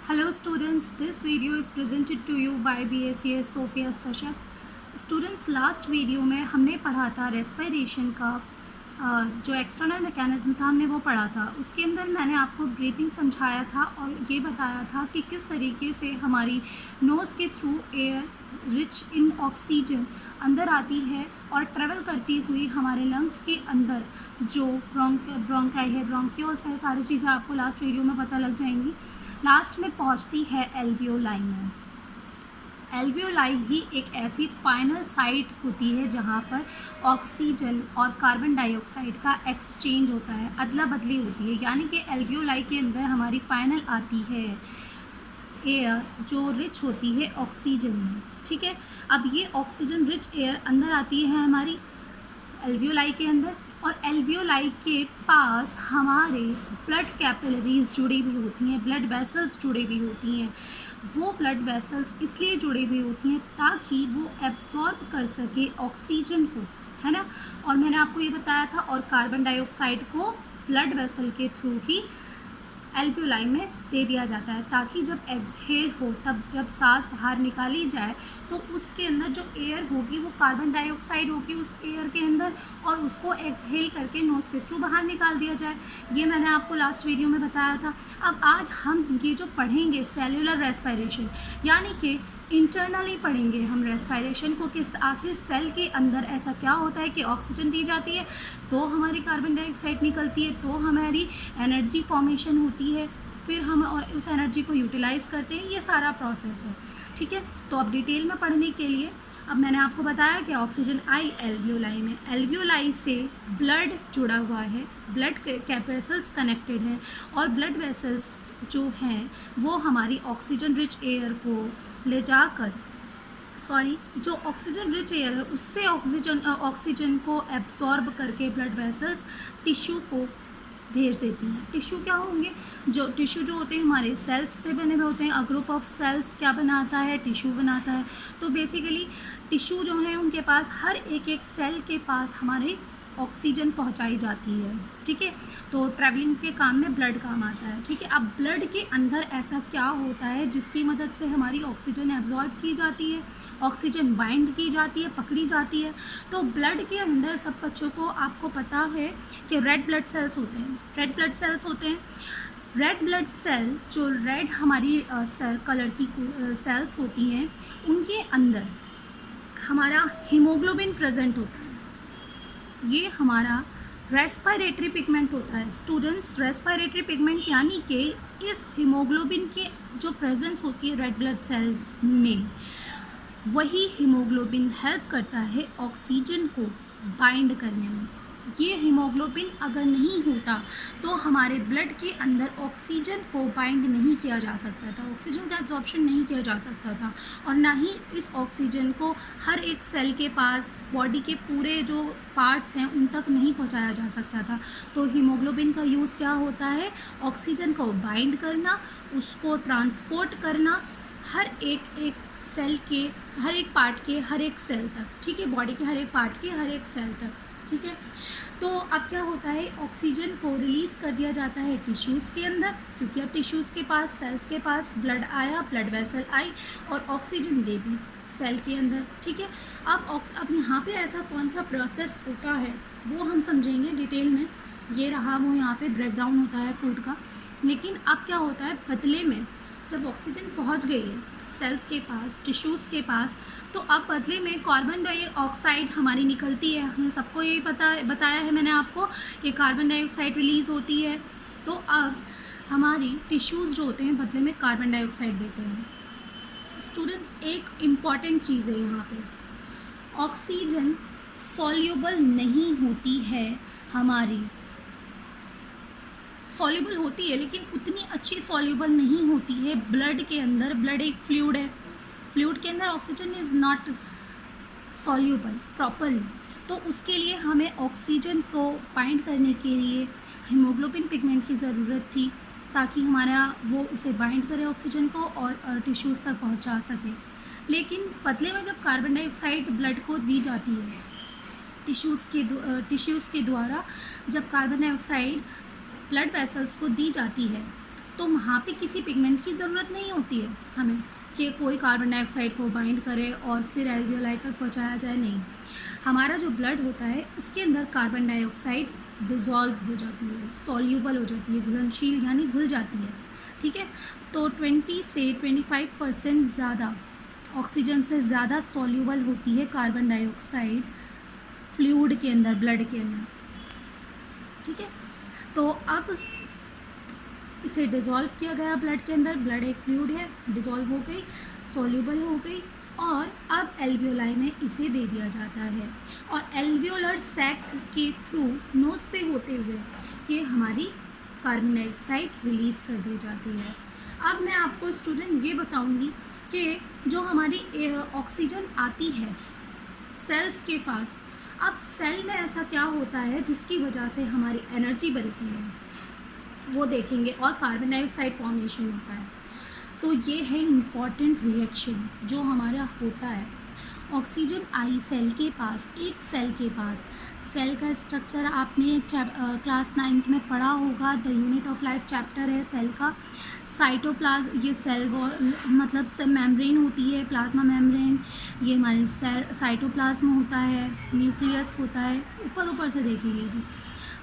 Hello students, this video is presented to you by BSCS Sophia सशक्त। Students, last video में हमने पढ़ा था रेस्पिरेशन का जो एक्सटर्नल मैकेनिज्म था हमने वो पढ़ा था। उसके अंदर मैंने आपको ब्रीथिंग समझाया था और ये बताया था कि किस तरीके से हमारी नोज़ के through air rich in oxygen अंदर आती है और ट्रेवल करती हुई हमारे लंग्स के अंदर जो ब्रोंकाई है, ब्रोंक्यूल्स है, सारी चीज़ें आपको लास्ट वीडियो में पता लग जाएंगी। लास्ट में पहुंचती है एल्वियोलाई में। एल्वियोलाई ही एक ऐसी फाइनल साइट होती है जहां पर ऑक्सीजन और कार्बन डाइऑक्साइड का एक्सचेंज होता है, अदला बदली होती है। यानी कि एल्वियोलाई के अंदर हमारी फाइनल आती है एयर जो रिच होती है ऑक्सीजन में। ठीक है, अब ये ऑक्सीजन रिच एयर अंदर आती है हमारी एल्वियोलाई के अंदर, और एल्वियोलाई के पास हमारे ब्लड कैपिलरीज जुड़ी हुई होती हैं, ब्लड वेसल्स जुड़ी हुई होती हैं। वो ब्लड वेसल्स इसलिए जुड़ी हुई होती हैं ताकि वो एब्जॉर्ब कर सके ऑक्सीजन को, है ना। और मैंने आपको ये बताया था, और कार्बन डाइऑक्साइड को ब्लड वेसल के थ्रू ही एल्वियोलाई में दे दिया जाता है, ताकि जब एक्सहेल हो, तब जब सांस बाहर निकाली जाए तो उसके अंदर जो एयर होगी वो कार्बन डाइऑक्साइड होगी उस एयर के अंदर, और उसको एक्सहेल करके नोज़ के थ्रू बाहर निकाल दिया जाए। ये मैंने आपको लास्ट वीडियो में बताया था। अब आज हम ये जो पढ़ेंगे सेल्यूलर रेस्पिरेशन, यानी कि इंटरनली पढ़ेंगे हम रेस्पिरेशन को, कि आखिर सेल के अंदर ऐसा क्या होता है कि ऑक्सीजन दी जाती है तो हमारी कार्बन डाइऑक्साइड निकलती है, तो हमारी एनर्जी फॉर्मेशन होती है, फिर हम और उस एनर्जी को यूटिलाइज़ करते हैं। ये सारा प्रोसेस है। ठीक है, तो अब डिटेल में पढ़ने के लिए अब मैंने आपको बताया कि ऑक्सीजन आई एल्वियोलाई में, एल्वियोलाई से ब्लड जुड़ा हुआ है, ब्लड कैपेसल्स कनेक्टेड हैं, और ब्लड वेसल्स जो हैं वो हमारी ऑक्सीजन रिच एयर को ले जाकर जो ऑक्सीजन रिच एयर है उससे ऑक्सीजन को एब्जॉर्ब करके ब्लड वेसल्स टिश्यू को भेज देती हैं। टिश्यू क्या होंगे? टिश्यू जो होते हैं हमारे सेल्स से बने हुए होते हैं। अ ग्रुप ऑफ सेल्स क्या बनाता है? टिश्यू बनाता है। तो बेसिकली टिश्यू जो है उनके पास हर एक सेल के पास हमारे ऑक्सीजन पहुंचाई जाती है। ठीक है, तो ट्रैवलिंग के काम में ब्लड काम आता है। ठीक है, अब ब्लड के अंदर ऐसा क्या होता है जिसकी मदद से हमारी ऑक्सीजन एब्जॉर्ब की जाती है, ऑक्सीजन बाइंड की जाती है, पकड़ी जाती है। तो ब्लड के अंदर सब बच्चों को आपको पता है कि रेड ब्लड सेल्स होते हैं। रेड ब्लड सेल्स होते हैं। रेड ब्लड सेल जो रेड हमारी कलर की सेल्स होती हैं, उनके अंदर हमारा हीमोग्लोबिन प्रेजेंट होता है। ये हमारा रेस्पिरेटरी पिगमेंट होता है। स्टूडेंट्स, रेस्पिरेटरी पिगमेंट यानी कि इस हीमोग्लोबिन के जो प्रेजेंस होती है रेड ब्लड सेल्स में, वही हीमोग्लोबिन हेल्प करता है ऑक्सीजन को बाइंड करने में। ये हीमोग्लोबिन अगर नहीं होता तो हमारे ब्लड के अंदर ऑक्सीजन को बाइंड नहीं किया जा सकता था, ऑक्सीजन का एब्जॉर्प्शन नहीं किया जा सकता था, और ना ही इस ऑक्सीजन को हर एक सेल के पास, बॉडी के पूरे जो पार्ट्स हैं उन तक नहीं पहुंचाया जा सकता था। तो हीमोग्लोबिन का यूज़ क्या होता है? ऑक्सीजन को बाइंड करना, उसको ट्रांसपोर्ट करना हर एक सेल के, हर एक पार्ट के हर एक सेल तक। ठीक है, बॉडी के हर एक पार्ट के हर एक सेल तक। ठीक है, तो अब क्या होता है, ऑक्सीजन को रिलीज़ कर दिया जाता है टिश्यूज़ के अंदर, क्योंकि अब टिश्यूज़ के पास, सेल्स के पास ब्लड आया, ब्लड वेसल आई और ऑक्सीजन दे दी सेल के अंदर। ठीक है, अब यहाँ पे ऐसा कौन सा प्रोसेस होता है वो हम समझेंगे डिटेल में। ये रहा वो यहाँ पे ब्रेकडाउन होता है फूड का। लेकिन अब क्या होता है, बदले में जब ऑक्सीजन पहुँच गई है सेल्स के पास, टिश्यूज़ के पास, तो अब बदले में कार्बन डाइऑक्साइड हमारी निकलती है। हमें सबको यही बताया है मैंने आपको कि कार्बन डाइऑक्साइड रिलीज़ होती है। तो अब हमारी टिश्यूज़ जो होते हैं बदले में कार्बन डाइऑक्साइड देते हैं। स्टूडेंट्स, एक इम्पॉर्टेंट चीज़ है यहाँ पे, ऑक्सीजन सॉल्यूबल नहीं होती है हमारी, सॉल्यूबल होती है लेकिन उतनी अच्छी सॉल्यूबल नहीं होती है ब्लड के अंदर। ब्लड एक फ्लूइड है, फ्लूइड के अंदर oxygen is not soluble properly. तो उसके लिए हमें ऑक्सीजन को बाइंड करने के लिए हीमोग्लोबिन पिगमेंट की ज़रूरत थी, ताकि हमारा वो उसे बाइंड करे ऑक्सीजन को और टिश्यूज़ तक पहुंचा सके। लेकिन बदले में जब कार्बन डाइऑक्साइड ब्लड को दी जाती है टिश्यूज़ के द्वारा, जब कार्बन डाइऑक्साइड ब्लड वेसल्स को दी जाती है तो वहाँ पे किसी पिगमेंट की ज़रूरत नहीं होती है हमें कि कोई कार्बन डाइऑक्साइड को बाइंड करे और फिर एल्वियोलाई तक पहुँचाया जाए, नहीं। हमारा जो ब्लड होता है उसके अंदर कार्बन डाइऑक्साइड डिज़ोल्व हो जाती है, सॉल्यूबल हो जाती है, घुलनशील यानी घुल जाती है, ठीक है। तो 20 से 25% ज़्यादा ऑक्सीजन से ज़्यादा सॉल्यूबल होती है कार्बन डाइऑक्साइड फ्लूइड के अंदर, ब्लड के अंदर, ठीक है। तो अब इसे डिज़ोल्व किया गया ब्लड के अंदर, ब्लड एक फ्लूइड है, डिज़ोल्व हो गई, सॉल्यूबल हो गई और अब एल्वियोलाई में इसे दे दिया जाता है और एल्वियोलर सैक के थ्रू नोज से होते हुए ये हमारी कार्बन डाइऑक्साइड रिलीज़ कर दी जाती है। अब मैं आपको स्टूडेंट ये बताऊंगी कि जो हमारी ऑक्सीजन आती है सेल्स के पास, अब सेल में ऐसा क्या होता है जिसकी वजह से हमारी एनर्जी बनती है वो देखेंगे और कार्बन डाइऑक्साइड फॉर्मेशन होता है। तो ये है इम्पॉर्टेंट रिएक्शन जो हमारा होता है। ऑक्सीजन आई सेल के पास, एक सेल के पास, सेल का स्ट्रक्चर आपने क्लास 9th में पढ़ा होगा, the unit of life chapter है सेल का। साइटोप्लाज्म, ये सेल मतलब मेम्ब्रेन होती है, प्लाज्मा मेम्ब्रेन, ये हमारे सेल साइटोप्लाज्म होता है, न्यूक्लियस होता है, ऊपर से देखेंगे भी।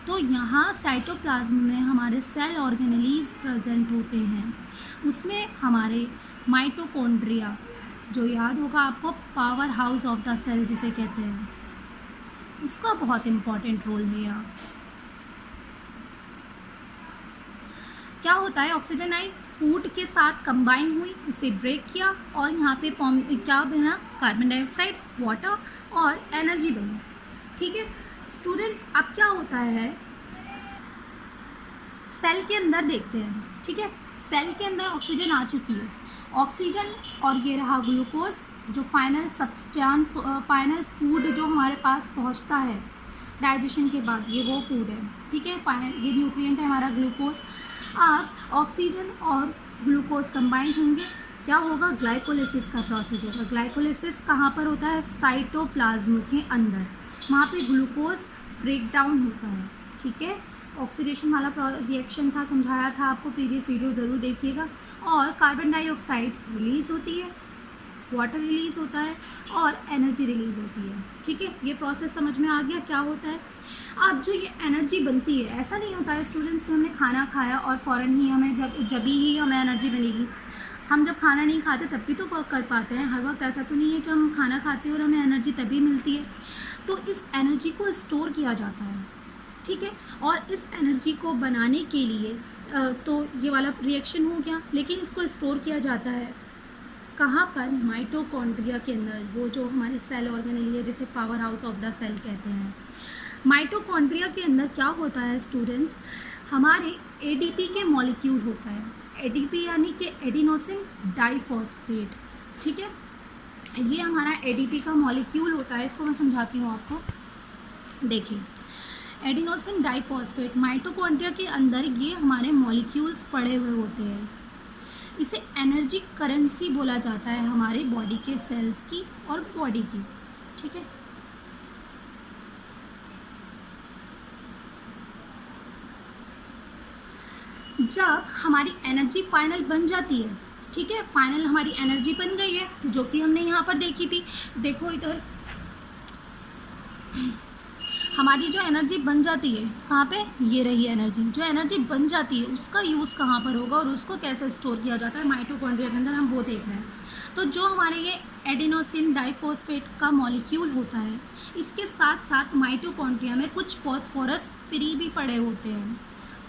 तो यहाँ साइटोप्लाज्म में हमारे सेल ऑर्गेनेलीज प्रेजेंट होते हैं, उसमें हमारे माइटोकॉन्ड्रिया, जो याद होगा आपको, power house of the cell जिसे कहते हैं, उसका बहुत इम्पॉर्टेंट रोल है यहाँ। क्या होता है, ऑक्सीजन आई फूड के साथ कंबाइन हुई, उसे ब्रेक किया और यहाँ पे फॉर्म क्या बना, कार्बन डाइऑक्साइड, वाटर और एनर्जी बनी, ठीक है स्टूडेंट्स। अब क्या होता है सेल के अंदर देखते हैं, ठीक है। सेल के अंदर ऑक्सीजन आ चुकी है, ऑक्सीजन और ये रहा ग्लूकोज, जो फाइनल सब्सटेंस, फाइनल फूड जो हमारे पास पहुंचता है डाइजेशन के बाद, ये वो फूड है, ठीक है। ये न्यूट्रिएंट है हमारा ग्लूकोज। अब ऑक्सीजन और ग्लूकोज कंबाइन होंगे, क्या होगा, ग्लाइकोलिसिस का प्रोसेस होगा। ग्लाइकोलिसिस कहाँ पर होता है, साइटोप्लाज्म के अंदर, वहाँ पे ग्लूकोज ब्रेक डाउन होता है, ठीक है। ऑक्सीडेशन वाला रिएक्शन था, समझाया था आपको, प्रीवियस वीडियो ज़रूर देखिएगा। और कार्बन डाइऑक्साइड रिलीज़ होती है, वाटर रिलीज़ होता है और एनर्जी रिलीज़ होती है, ठीक है। ये प्रोसेस समझ में आ गया क्या होता है। अब जो ये एनर्जी बनती है, ऐसा नहीं होता है स्टूडेंट्स कि हमने खाना खाया और फ़ौरन ही हमें जब ही हमें एनर्जी मिलेगी। हम जब खाना नहीं खाते तब भी तो कर पाते हैं, हर वक्त ऐसा तो नहीं है कि हम खाना खाते हैं और हमें एनर्जी तभी मिलती है। तो इस एनर्जी को स्टोर किया जाता है, ठीक है। और इस एनर्जी को बनाने के लिए तो ये वाला रिएक्शन हो गया, लेकिन इसको स्टोर किया जाता है कहाँ पर, माइटोकॉन्ड्रिया के अंदर, वो जो हमारे सेल ऑर्गेनेली है जिसे power house of the cell कहते हैं। माइटोकॉन्ड्रिया के अंदर क्या होता है स्टूडेंट्स, हमारे एडीपी के मॉलिक्यूल होता है, एडीपी यानी कि एडिनोसिन डाइफॉस्फेट, ठीक है। ये हमारा एडीपी का मॉलिक्यूल होता है, इसको मैं समझाती हूँ आपको। देखिए एडिनोसिन डाइफॉस्फेट माइटोकॉन्ड्रिया के अंदर ये हमारे मॉलिक्यूल्स पड़े हुए होते हैं। इसे एनर्जी करेंसी बोला जाता है हमारे बॉडी के सेल्स की और बॉडी की, ठीक है। जब हमारी एनर्जी फाइनल बन जाती है, ठीक है, फाइनल हमारी एनर्जी बन गई है जो कि हमने यहाँ पर देखी थी, देखो इधर हमारी जो एनर्जी बन जाती है कहाँ पे, ये रही एनर्जी, जो एनर्जी बन जाती है उसका यूज़ कहाँ पर होगा और उसको कैसे स्टोर किया जाता है माइटोकॉन्ड्रिया के अंदर, हम वो देख रहे हैं। तो जो हमारे ये एडिनोसिन डाइफॉस्फेट का मॉलिक्यूल होता है, इसके साथ साथ माइटोकॉन्ड्रिया में कुछ फॉस्फोरस फ्री भी पड़े होते हैं,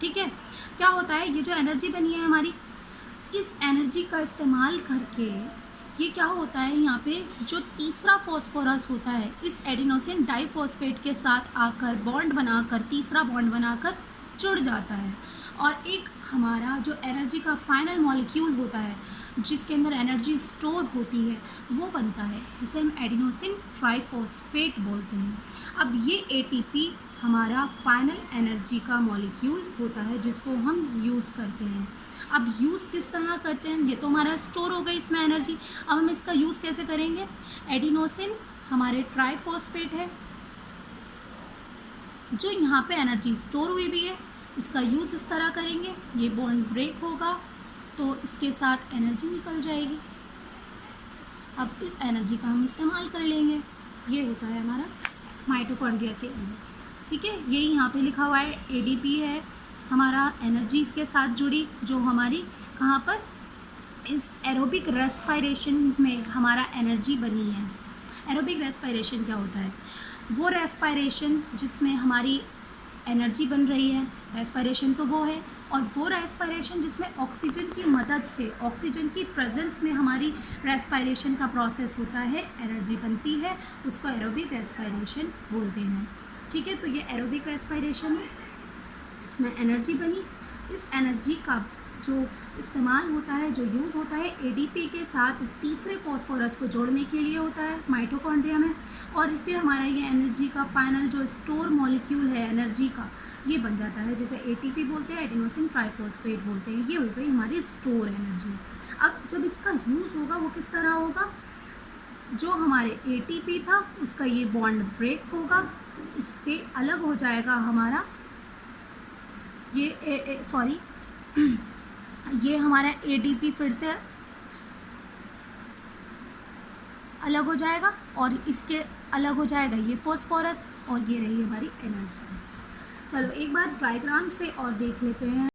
ठीक है। क्या होता है, ये जो एनर्जी बनी है हमारी, इस एनर्जी का इस्तेमाल करके ये क्या होता है, यहाँ पे जो तीसरा फॉस्फोरस होता है इस एडिनोसिन डाइफॉस्फेट के साथ आकर बॉन्ड बनाकर, तीसरा बॉन्ड बनाकर जुड़ जाता है और एक हमारा जो एनर्जी का फाइनल मॉलिक्यूल होता है जिसके अंदर एनर्जी स्टोर होती है वो बनता है, जिसे हम एडिनोसिन ट्राइफॉस्फेट बोलते हैं। अब ये एटीपी हमारा फाइनल एनर्जी का मॉलिक्यूल होता है जिसको हम यूज़ करते हैं। अब यूज़ किस तरह करते हैं, ये तो हमारा स्टोर हो गई इसमें एनर्जी, अब हम इसका यूज़ कैसे करेंगे। एडिनोसिन हमारे ट्राइफॉस्फेट है जो यहाँ पे एनर्जी स्टोर हुई भी है, उसका यूज़ इस तरह करेंगे, ये बॉन्ड ब्रेक होगा तो इसके साथ एनर्जी निकल जाएगी। अब इस एनर्जी का हम इस्तेमाल कर लेंगे। ये होता है हमारा माइटोकॉन्ड्रिया के अंदर, ठीक है। ये यहाँ पे लिखा हुआ है एडीपी है हमारा, एनर्जी इसके साथ जुड़ी, जो हमारी कहाँ पर, इस एरोबिक रेस्पिरेशन में हमारा एनर्जी बनी है। एरोबिक रेस्पिरेशन क्या होता है? वो रेस्पिरेशन जिसमें हमारी एनर्जी बन रही है, रेस्पिरेशन तो वो है, और वो रेस्पिरेशन जिसमें ऑक्सीजन की मदद से, ऑक्सीजन की प्रेजेंस में हमारी रेस्पिरेशन का प्रोसेस होता है, एनर्जी बनती है, उसको एरोबिक रेस्पिरेशन बोलते हैं, ठीक है। तो ये एरोबिक रेस्पिरेशन है, इसमें एनर्जी बनी। इस एनर्जी का जो इस्तेमाल होता है, जो यूज़ होता है, एडीपी के साथ तीसरे फॉस्फोरस को जोड़ने के लिए होता है माइटोकॉन्ड्रिया में, और फिर हमारा ये एनर्जी का फाइनल जो स्टोर मॉलिक्यूल है एनर्जी का, ये बन जाता है, जैसे एटीपी बोलते हैं, एडिनोसिन ट्राइफॉस्फेट बोलते हैं। ये हो गई हमारी स्टोर एनर्जी। अब जब इसका यूज़ होगा वो किस तरह होगा? जो हमारे एटीपी था उसका ये बॉन्ड ब्रेक होगा, इससे अलग हो जाएगा हमारा ये सॉरी ये हमारा एडीपी फिर से अलग हो जाएगा, और इसके अलग हो जाएगा ये फॉस्फोरस, और ये रही हमारी एनर्जी। चलो एक बार डायग्राम से और देख लेते हैं।